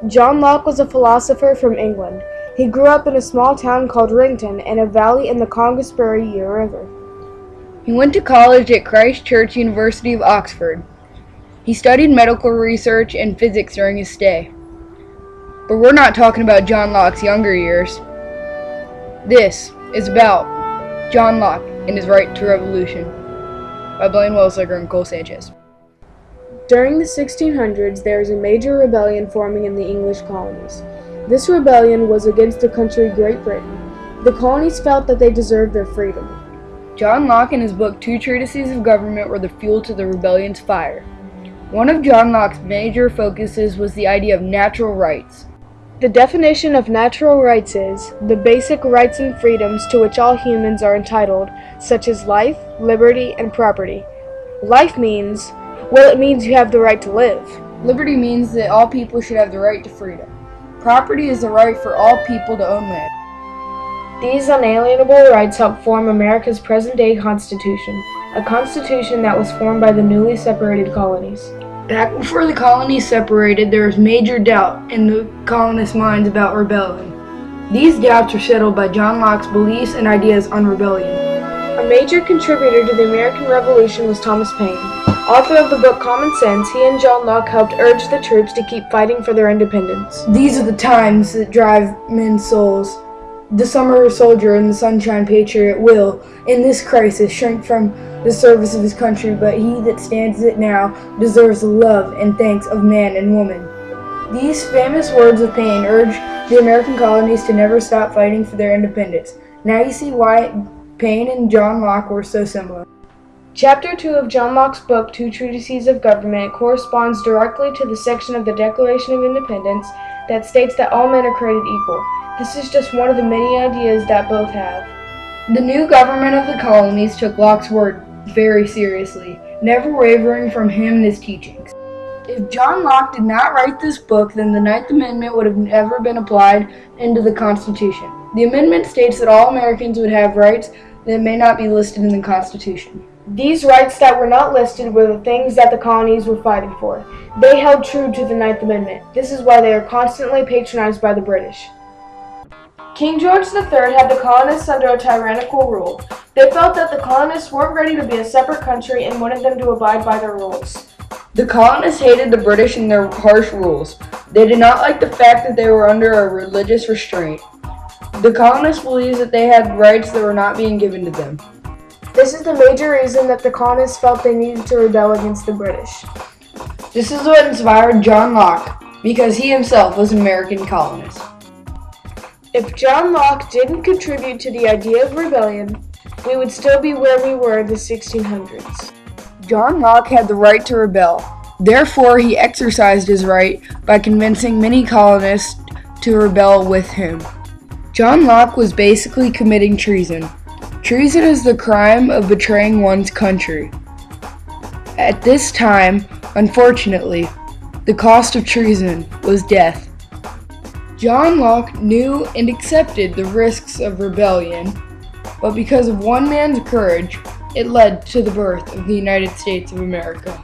John Locke was a philosopher from England. He grew up in a small town called Rington in a valley in the Congresbury River. He went to college at Christ Church, University of Oxford. He studied medical research and physics during his stay. But we're not talking about John Locke's younger years. This is about John Locke and his right to revolution by Blaine, Wellslager, and Sanchez. During the 1600s, there was a major rebellion forming in the English colonies. This rebellion was against the country Great Britain. The colonies felt that they deserved their freedom. John Locke and his book Two Treatises of Government were the fuel to the rebellion's fire. One of John Locke's major focuses was the idea of natural rights. The definition of natural rights is the basic rights and freedoms to which all humans are entitled, such as life, liberty, and property. Life means, well, it means you have the right to live. Liberty means that all people should have the right to freedom. Property is the right for all people to own land. These unalienable rights help form America's present-day Constitution, a constitution that was formed by the newly separated colonies. Back before the colonies separated, there was major doubt in the colonists' minds about rebellion. These doubts were settled by John Locke's beliefs and ideas on rebellion. A major contributor to the American Revolution was Thomas Paine. Author of the book Common Sense, he and John Locke helped urge the troops to keep fighting for their independence. These are the times that drive men's souls. The summer soldier and the sunshine patriot will, in this crisis, shrink from the service of his country, but he that stands it now deserves the love and thanks of man and woman. These famous words of Paine urged the American colonies to never stop fighting for their independence. Now you see why Paine and John Locke were so similar. Chapter 2 of John Locke's book, Two Treatises of Government, corresponds directly to the section of the Declaration of Independence that states that all men are created equal. This is just one of the many ideas that both have. The new government of the colonies took Locke's word very seriously, never wavering from him and his teachings. If John Locke did not write this book, then the Ninth Amendment would have never been applied into the Constitution. The amendment states that all Americans would have rights that may not be listed in the Constitution. These rights that were not listed were the things that the colonies were fighting for. They held true to the Ninth Amendment. This is why they are constantly patronized by the British. King George III had the colonists under a tyrannical rule. They felt that the colonists weren't ready to be a separate country and wanted them to abide by their rules. The colonists hated the British and their harsh rules. They did not like the fact that they were under a religious restraint. The colonists believed that they had rights that were not being given to them. This is the major reason that the colonists felt they needed to rebel against the British. This is what inspired John Locke, because he himself was an American colonist. If John Locke didn't contribute to the idea of rebellion, we would still be where we were in the 1600s. John Locke had the right to rebel. Therefore, he exercised his right by convincing many colonists to rebel with him. John Locke was basically committing treason. Treason is the crime of betraying one's country. At this time, unfortunately, the cost of treason was death. John Locke knew and accepted the risks of rebellion, but because of one man's courage, it led to the birth of the United States of America.